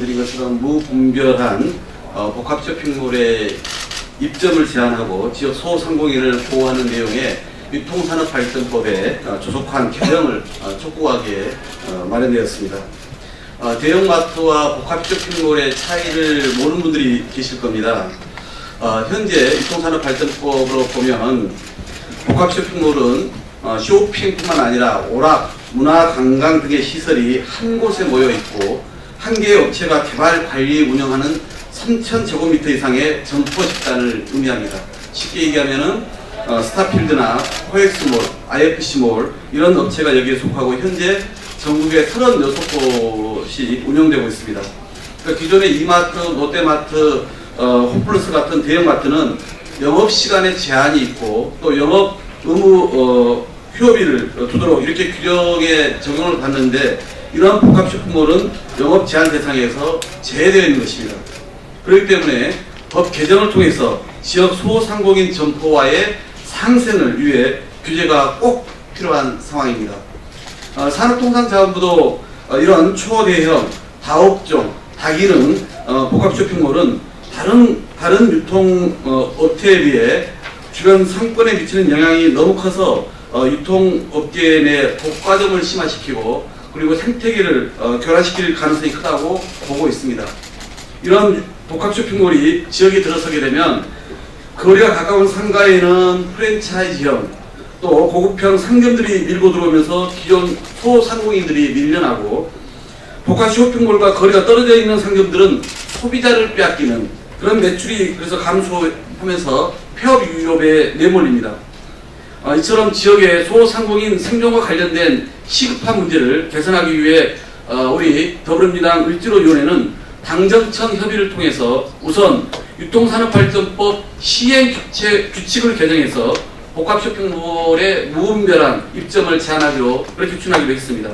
드린 것처럼 무분별한 복합 쇼핑몰의 입점을 제한하고 지역 소상공인을 보호하는 내용의 유통산업발전법에 조속한 개정을 촉구하기에 마련되었습니다. 대형마트와 복합 쇼핑몰의 차이를 모르는 분들이 계실 겁니다. 현재 유통산업발전법으로 보면 복합 쇼핑몰은 쇼핑뿐만 아니라 오락, 문화, 관광 등의 시설이 한 곳에 모여 있고 한 개의 업체가 개발, 관리, 운영하는 3,000제곱미터 이상의 점포 집단을 의미합니다. 쉽게 얘기하면은 스타필드나 코엑스몰, IFC몰 이런 업체가 여기에 속하고 현재 전국에 36곳이 운영되고 있습니다. 그러니까 기존의 이마트, 롯데마트, 홈플러스 같은 대형마트는 영업시간에 제한이 있고 또 영업 의무 휴업일을 두도록 이렇게 규정에 적용을 받는데 이러한 복합 쇼핑몰은 영업 제한 대상에서 제외되어 있는 것입니다. 그렇기 때문에 법 개정을 통해서 지역 소상공인 점포와의 상생을 위해 규제가 꼭 필요한 상황입니다. 산업통상자원부도 이런 초대형, 다업종, 다기능 복합 쇼핑몰은 다른 유통 업체에 비해 주변 상권에 미치는 영향이 너무 커서 유통업계 내 독과점을 심화시키고 그리고 생태계를 교란시킬 가능성이 크다고 보고 있습니다. 이런 복합 쇼핑몰이 지역에 들어서게 되면 거리가 가까운 상가에는 프랜차이즈형 또 고급형 상점들이 밀고 들어오면서 기존 소상공인들이 밀려나고 복합 쇼핑몰과 거리가 떨어져 있는 상점들은 소비자를 빼앗기는 그런 매출이 그래서 감소하면서 폐업 위협에 내몰립니다. 이처럼 지역의 소상공인 생존과 관련된 시급한 문제를 개선하기 위해 우리 더불어민주당 을지로위원회는 당정청 협의를 통해서 우선 유통산업발전법 시행 규칙을 개정해서 복합 쇼핑몰의 무분별한 입점을 제한하기로 그렇게 추진하기로 했습니다.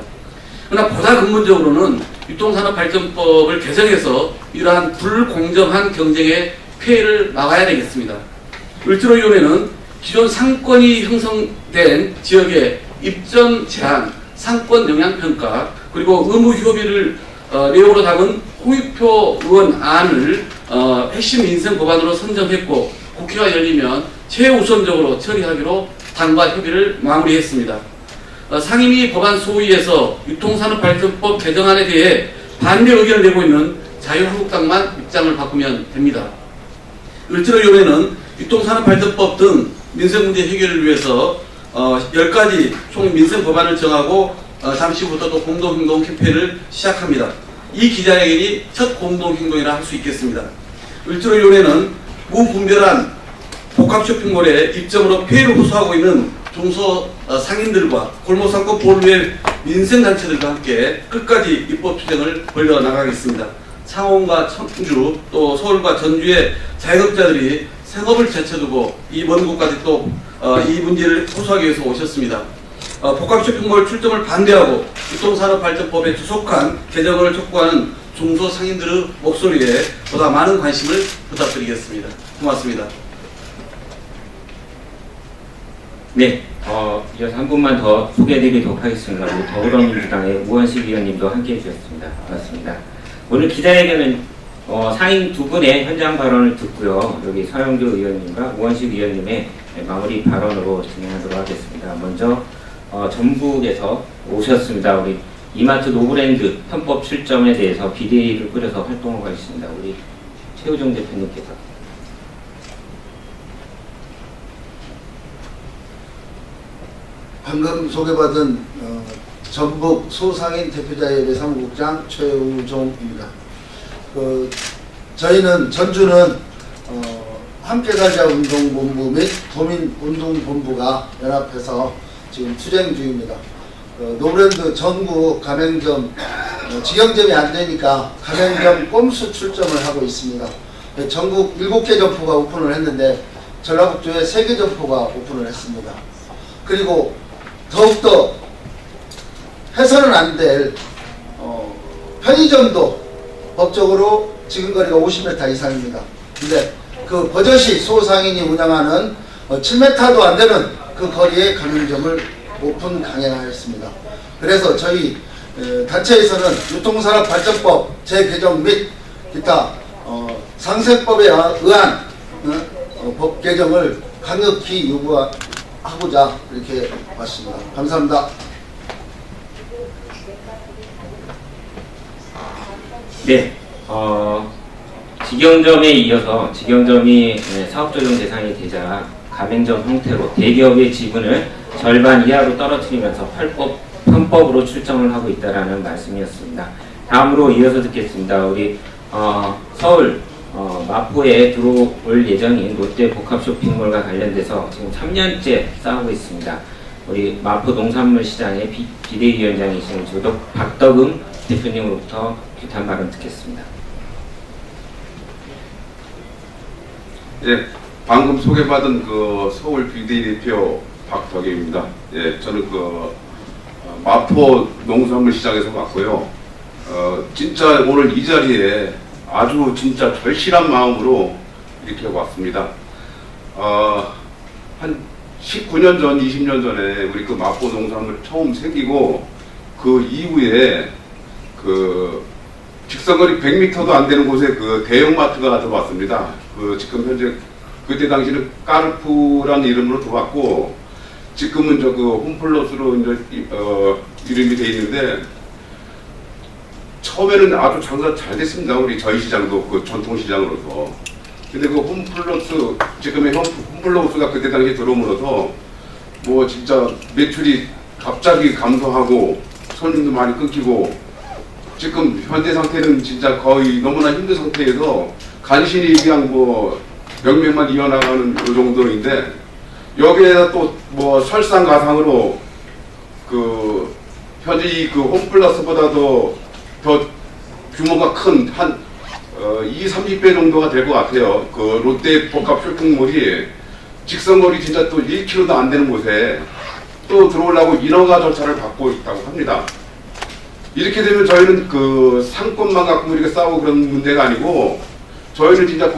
그러나 보다 근본적으로는 유통산업발전법을 개정해서 이러한 불공정한 경쟁의 폐해를 막아야 되겠습니다. 을지로위원회는 기존 상권이 형성된 지역의 입점 제한, 상권 영향평가, 그리고 의무 휴업일을 내용으로 담은 홍익표 의원 안을 핵심 민생 법안으로 선정했고 국회가 열리면 최우선적으로 처리하기로 당과 협의를 마무리했습니다. 상임위 법안 소위에서 유통산업발전법 개정안에 대해 반대 의견을 내고 있는 자유한국당만 입장을 바꾸면 됩니다. 을지로위원회는 유통산업발전법 등 민생문제 해결을 위해서 10가지 총 민생 법안을 정하고 잠시 후부터 또 공동행동 캠페인을 시작합니다. 이 기자회견이 첫 공동행동이라 할 수 있겠습니다. 을지로위원회는 무분별한 복합 쇼핑몰의 입점으로 폐해를 호소하고 있는 중소 상인들과 골목상권 보호를 위해 민생단체들과 함께 끝까지 입법 투쟁을 벌려나가겠습니다. 창원과 청주 또 서울과 전주의 자영업자들이 생업을 제쳐두고 이 먼 곳까지 또 이 문제를 호소하기 위해서 오셨습니다. 복합 쇼핑몰 출점을 반대하고 유통산업발전법의 조속한 개정을 촉구하는 중소상인들의 목소리에 보다 많은 관심을 부탁드리겠습니다. 고맙습니다. 네, 이어서 한 분만 더 소개해드리도록 하겠습니다. 우리 더불어민주당의 우원식 의원님도 함께해 주셨습니다. 반갑습니다. 오늘 기자회견은 상임 두 분의 현장 발언을 듣고요. 여기 서영교 의원님과 우원식 의원님의 마무리 발언으로 진행하도록 하겠습니다. 먼저 전북에서 오셨습니다. 우리 이마트 노브랜드 편법 출점에 대해서 비대위를 꾸려서 활동하고 있습니다. 우리 최우정 대표님께서. 방금 소개받은 전북 소상인 대표자협의 사무국장 최우종입니다. 저희는 전주는 함께 살자 운동본부 및 도민운동본부가 연합해서 지금 투쟁 중입니다. 노브랜드 전국 가맹점 직영점이 안 되니까 가맹점 꼼수 출점을 하고 있습니다. 전국 7개 점포가 오픈을 했는데 전라북도에 3개 점포가 오픈을 했습니다. 그리고 더욱더 해서는 안 될 편의점도 법적으로 지근거리가 50m 이상입니다. 근데 그 버젓이 소상인이 운영하는 7m도 안 되는 그 거리에 가맹점을 오픈 강행하였습니다. 그래서 저희 단체에서는 유통산업발전법 재개정 및 기타 상생법에 의한 법 개정을 강력히 요구하고자 이렇게 왔습니다. 감사합니다. 네, 직영점에 이어서 직영점이 사업조정 대상이 되자 가맹점 형태로 대기업의 지분을 절반 이하로 떨어뜨리면서 편법으로 출정을 하고 있다라는 말씀이었습니다. 다음으로 이어서 듣겠습니다. 우리 서울 마포에 들어올 예정인 롯데 복합쇼핑몰과 관련돼서 지금 3년째 싸우고 있습니다. 우리 마포 농산물시장의 비대위원장이신 박덕음 대표님으로부터 규탄 발언 듣겠습니다. 예, 방금 소개받은 그 서울 비대위대표 박덕임입니다. 예, 저는 마포 농산물 시장에서 왔고요. 진짜 오늘 이 자리에 아주 진짜 절실한 마음으로 이렇게 왔습니다. 한 19년 전, 20년 전에 우리 그 마포 농산물 처음 생기고 그 이후에 직선거리 100m도 안 되는 곳에 그 대형마트가 들어왔습니다. 지금 현재 그때 당시는 까르푸라는 이름으로 들어왔고 지금은 홈플러스로 이제 이름이 돼 있는데 처음에는 아주 장사 잘 됐습니다. 저희 시장도 전통 시장으로서. 근데 홈플러스 지금의 홈플러스가 그때 당시에 들어오면서 뭐 진짜 매출이 갑자기 감소하고 손님도 많이 끊기고 지금 현재 상태는 진짜 거의 너무나 힘든 상태에서 간신히 그냥 명맥만 이어나가는 그 정도인데 여기에다 또 설상가상으로 현재 이 홈플러스보다도 더 규모가 큰 한 20-30배 정도가 될 것 같아요. 롯데 복합 쇼핑몰이 직선거리 진짜 또 1km도 안 되는 곳에 또 들어오려고 인허가 절차를 받고 있다고 합니다. 이렇게 되면 저희는 상권만 갖고 우리가 싸우고 그런 문제가 아니고 저희는 진짜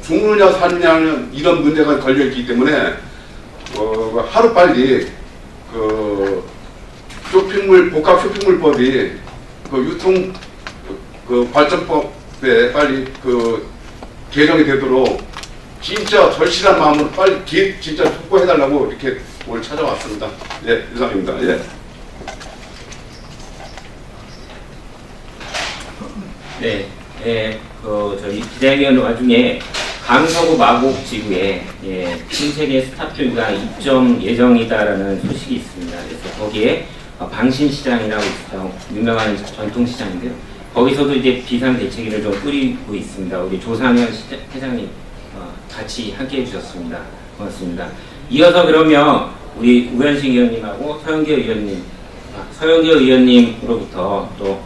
죽느냐 사느냐 이런 문제가 걸려 있기 때문에 하루 빨리 복합 쇼핑몰법이 유통 발전법에 빨리 개정이 되도록 진짜 절실한 마음으로 빨리 진짜 촉구해달라고 이렇게 오늘 찾아왔습니다. 예, 이상입니다. 예. 네, 저희 기자회견 와중에 강서구 마곡 지구에 신세계 스타필드가 입점 예정이다라는 소식이 있습니다. 그래서 거기에 방신시장이라고 있어요. 유명한 전통시장인데요. 거기서도 이제 비상 대책위를 좀 꾸리고 있습니다. 우리 조상현 회장님 같이 함께 해주셨습니다. 고맙습니다. 이어서 그러면 우리 우현식 의원님하고 서영교 의원님으로부터 또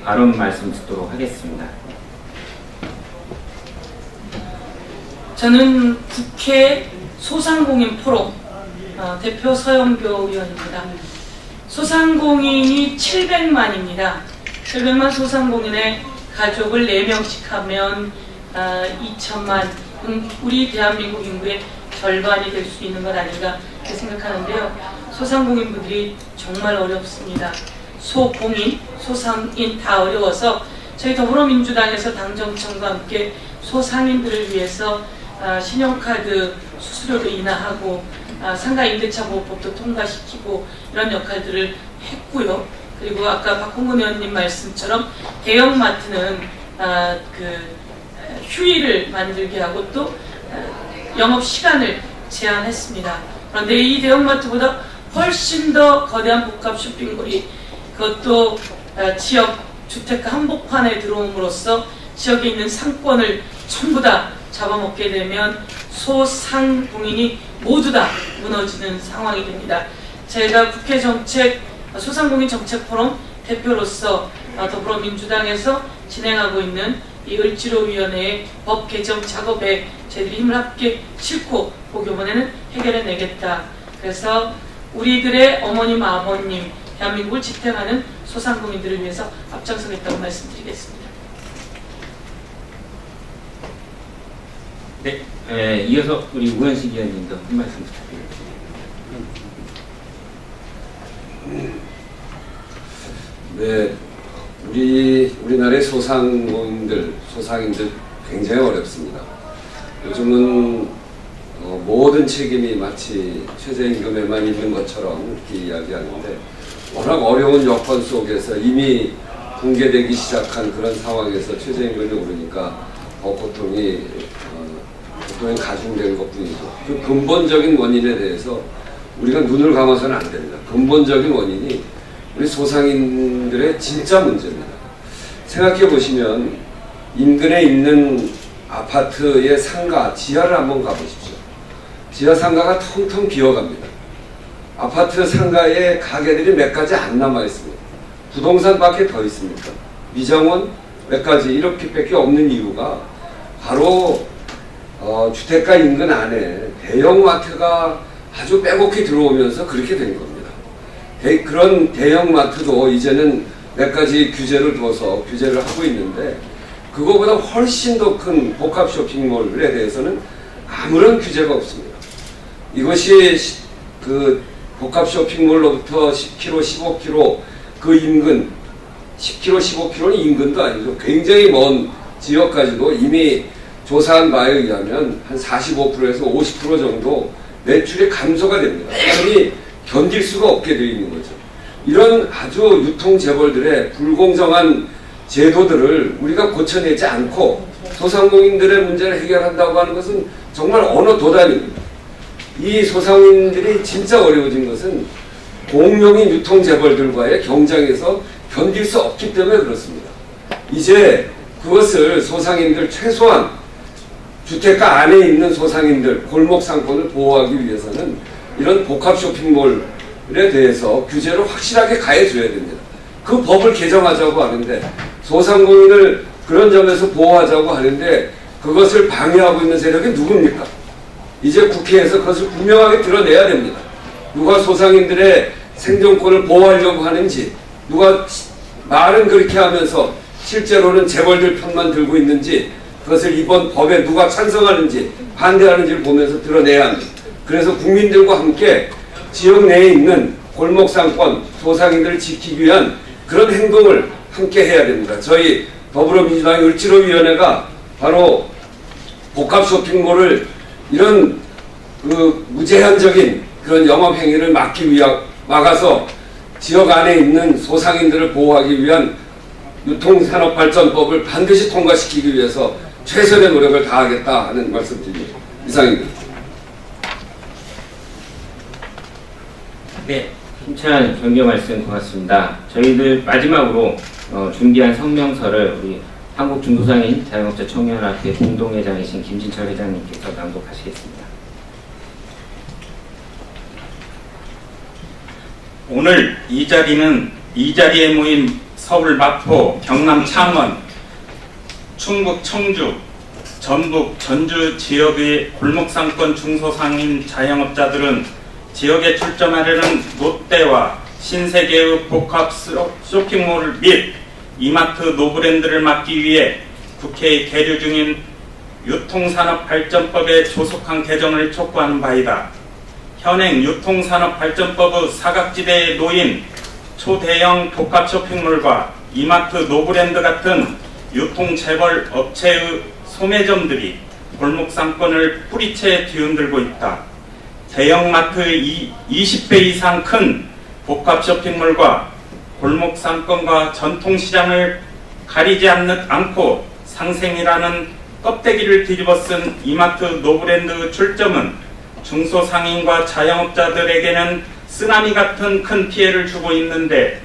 발언 말씀 듣도록 하겠습니다. 저는 국회 소상공인 포럼 대표 서영교 의원입니다. 소상공인이 700만입니다. 700만 소상공인의 가족을 4명씩 하면 2천만, 우리 대한민국 인구의 절반이 될 수 있는 것 아닌가 이렇게 생각하는데요. 소상공인분들이 정말 어렵습니다. 소공인, 소상인 다 어려워서 저희 더불어민주당에서 당정청과 함께 소상인들을 위해서 신용카드 수수료도 인하하고 상가 임대차 보호법도 통과시키고 이런 역할들을 했고요. 그리고 아까 박홍근 의원님 말씀처럼 대형마트는 휴일을 만들게 하고 또 영업 시간을 제한했습니다. 그런데 이 대형마트보다 훨씬 더 거대한 복합 쇼핑몰이 그것도 지역 주택가 한복판에 들어옴으로써 지역에 있는 상권을 전부 다 잡아먹게 되면 소상공인이 모두 다 무너지는 상황이 됩니다. 제가 국회 소상공인 정책 포럼 대표로서 더불어민주당에서 진행하고 있는 이 을지로위원회의 법 개정 작업에 저희들이 힘을 함께 싣고 이번에는 해결해내겠다. 그래서 우리들의 어머님, 아버님, 대한민국을 지탱하는 소상공인들을 위해서 앞장서겠다고 말씀드리겠습니다. 네, 이어서 우리 우현식 의원님도 한 말씀 부탁드립니다. 네, 우리나라의 소상공인들, 소상인들 굉장히 어렵습니다. 요즘은 모든 책임이 마치 최저임금에만 있는 것처럼 이렇게 이야기하는데 워낙 어려운 여건 속에서 이미 붕괴되기 시작한 그런 상황에서 최저임금이 오르니까 고통이 가중된 것뿐이죠. 그 근본적인 원인에 대해서 우리가 눈을 감아서는 안 됩니다. 근본적인 원인이 우리 소상인들의 진짜 문제입니다. 생각해 보시면 인근에 있는 아파트의 상가, 지하를 한번 가보십시오. 지하 상가가 텅텅 비어갑니다. 아파트 상가에 가게들이 몇 가지 안 남아 있습니다. 부동산밖에 더 있습니까? 미장원 몇 가지 이렇게밖에 없는 이유가 바로 주택가 인근 안에 대형마트가 아주 빼곡히 들어오면서 그렇게 된 겁니다. 그런 대형마트도 이제는 몇 가지 규제를 둬서 규제를 하고 있는데 그거보다 훨씬 더 큰 복합 쇼핑몰에 대해서는 아무런 규제가 없습니다. 이것이 그 복합 쇼핑몰로부터 10km, 15km 그 인근 10km, 15km는 인근도 아니죠. 굉장히 먼 지역까지도 이미 조사한 바에 의하면 한 45%에서 50% 정도 매출의 감소가 됩니다. 아니 견딜 수가 없게 되어 있는 거죠. 이런 아주 유통재벌들의 불공정한 제도들을 우리가 고쳐내지 않고 소상공인들의 문제를 해결한다고 하는 것은 정말 어느 도단입니다. 이 소상공인들이 진짜 어려워진 것은 공룡인 유통재벌들과의 경쟁에서 견딜 수 없기 때문에 그렇습니다. 이제 그것을 소상인들 최소한 주택가 안에 있는 소상인들 골목 상권을 보호하기 위해서는 이런 복합 쇼핑몰에 대해서 규제를 확실하게 가해줘야 됩니다. 그 법을 개정하자고 하는데 소상공인을 그런 점에서 보호하자고 하는데 그것을 방해하고 있는 세력이 누굽니까? 이제 국회에서 그것을 분명하게 드러내야 됩니다. 누가 소상인들의 생존권을 보호하려고 하는지, 누가 말은 그렇게 하면서 실제로는 재벌들 편만 들고 있는지, 그것을 이번 법에 누가 찬성하는지 반대하는지를 보면서 드러내야 합니다. 그래서 국민들과 함께 지역 내에 있는 골목상권, 소상인들을 지키기 위한 그런 행동을 함께 해야 됩니다. 저희 더불어민주당의 을지로위원회가 바로 복합 쇼핑몰을 이런 그 무제한적인 그런 영업행위를 막아서 지역 안에 있는 소상인들을 보호하기 위한 유통산업발전법을 반드시 통과시키기 위해서 최선의 노력을 다하겠다 하는 말씀드립니다. 이상입니다. 네, 힘찬 경계 말씀 고맙습니다. 저희들 마지막으로 준비한 성명서를 우리 한국중소상인 자영업자 청년학회 공동회장이신 김진철 회장님께서 낭독하시겠습니다. 오늘 이 자리에 모인 서울 마포, 경남 창원, 충북 청주, 전북 전주 지역의 골목상권 중소상인 자영업자들은 지역에 출점하려는 롯데와 신세계의 복합 쇼핑몰 및 이마트 노브랜드를 막기 위해 국회에 계류 중인 유통산업발전법의 조속한 개정을 촉구하는 바이다. 현행 유통산업발전법의 사각지대에 놓인 초대형 복합 쇼핑몰과 이마트 노브랜드 같은 유통재벌 업체의 소매점들이 골목상권을 뿌리채 뒤흔들고 있다. 대형마트의 20배 이상 큰 복합 쇼핑몰과 골목상권과 전통시장을 가리지 않고 상생이라는 껍데기를 뒤집어 쓴 이마트 노브랜드 출점은 중소상인과 자영업자들에게는 쓰나미 같은 큰 피해를 주고 있는데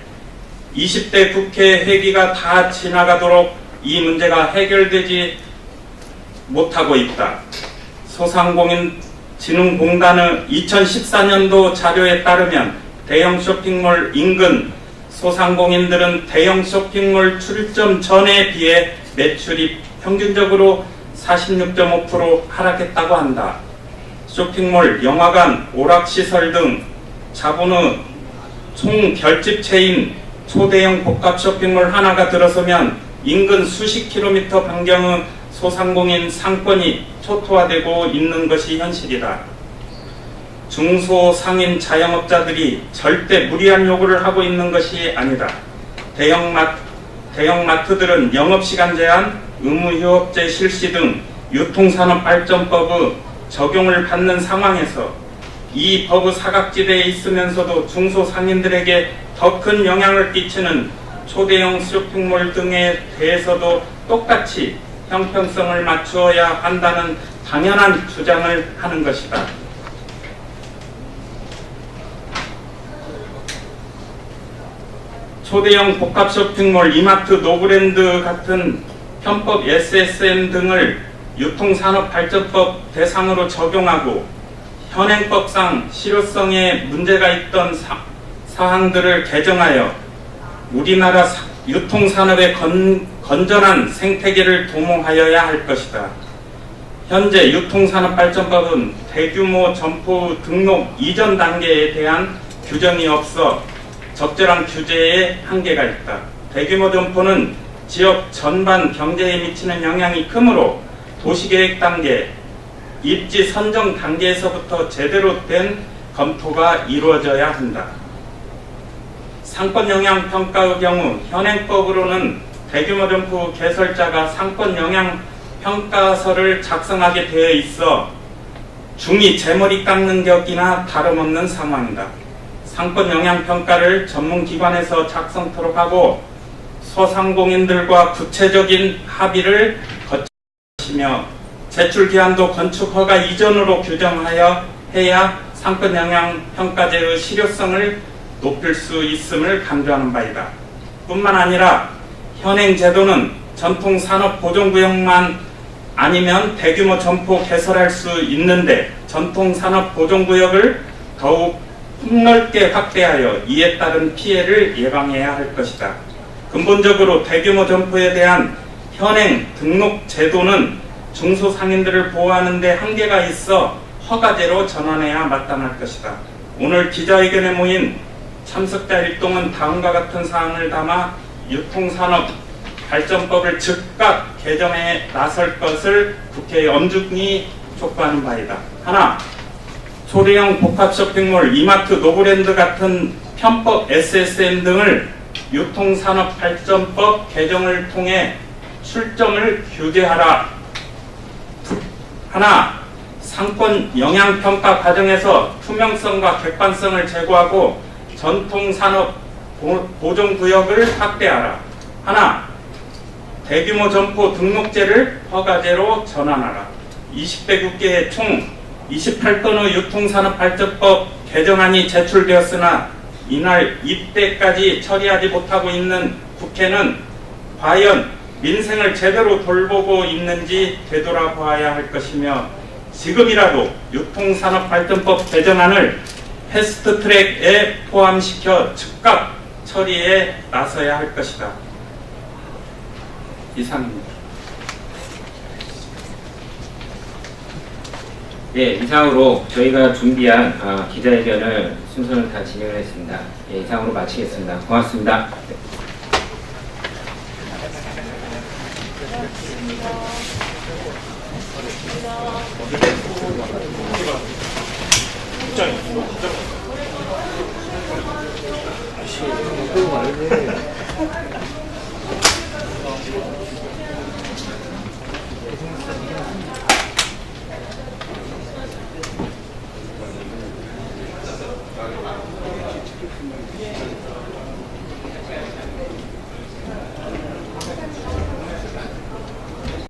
20대 국회 회기가 다 지나가도록 이 문제가 해결되지 못하고 있다. 소상공인진흥공단의 2014년도 자료에 따르면 대형 쇼핑몰 인근 소상공인들은 대형 쇼핑몰 출점 전에 비해 매출이 평균적으로 46.5% 하락했다고 한다. 쇼핑몰, 영화관, 오락시설 등 자본의 총 결집체인 초대형 복합 쇼핑몰 하나가 들어서면 인근 수십 킬로미터 반경의 소상공인 상권이 초토화되고 있는 것이 현실이다. 중소상인 자영업자들이 절대 무리한 요구를 하고 있는 것이 아니다. 대형마트들은 영업시간 제한, 의무휴업제 실시 등 유통산업발전법의 적용을 받는 상황에서 이 법의 사각지대에 있으면서도 중소상인들에게 더 큰 영향을 끼치는 초대형 쇼핑몰 등에 대해서도 똑같이 형평성을 맞추어야 한다는 당연한 주장을 하는 것이다. 초대형 복합 쇼핑몰, 이마트, 노브랜드 같은 편법 SSM 등을 유통산업발전법 대상으로 적용하고 현행법상 실효성에 문제가 있던 사항들을 개정하여 우리나라 유통산업의 건전한 생태계를 도모하여야 할 것이다. 현재 유통산업발전법은 대규모 점포 등록 이전 단계에 대한 규정이 없어 적절한 규제에 한계가 있다. 대규모 점포는 지역 전반 경제에 미치는 영향이 크므로 도시계획 단계, 입지 선정 단계에서부터 제대로 된 검토가 이루어져야 한다. 상권 영향 평가의 경우 현행법으로는 대규모 점포 개설자가 상권 영향 평가서를 작성하게 되어 있어 중이 재머리 깎는 격이나 다름없는 상황이다. 상권 영향 평가를 전문기관에서 작성토록 하고 소상공인들과 구체적인 합의를 거치며 제출 기한도 건축 허가 이전으로 규정하여 해야 상권 영향 평가제의 실효성을 높일 수 있음을 강조하는 바이다. 뿐만 아니라 현행 제도는 전통 산업 보존구역만 아니면 대규모 점포 개설할 수 있는데 전통 산업 보존구역을 더욱 폭넓게 확대하여 이에 따른 피해를 예방해야 할 것이다. 근본적으로 대규모 점포에 대한 현행 등록 제도는 중소상인들을 보호하는 데 한계가 있어 허가제로 전환해야 마땅할 것이다. 오늘 기자회견에 모인 참석자 일동은 다음과 같은 사항을 담아 유통산업발전법을 즉각 개정에 나설 것을 국회에 엄중히 촉구하는 바이다. 하나, 초대형 복합 쇼핑몰, 이마트, 노브랜드 같은 편법 SSM 등을 유통산업발전법 개정을 통해 출점을 규제하라. 하나, 상권 영향평가 과정에서 투명성과 객관성을 제고하고 전통산업 보존구역을 확대하라. 하나, 대규모 점포 등록제를 허가제로 전환하라. 20대 국회에 총 28건의 유통산업발전법 개정안이 제출되었으나 이날 이때까지 처리하지 못하고 있는 국회는 과연 민생을 제대로 돌보고 있는지 되돌아봐야 할 것이며 지금이라도 유통산업발전법 개정안을 패스트트랙에 포함시켜 즉각 처리에 나서야 할 것이다. 이상입니다. 네, 이상으로 저희가 준비한 기자회견을 순서를 다 진행을 했습니다. 네, 이상으로 마치겠습니다. 고맙습니다. 아,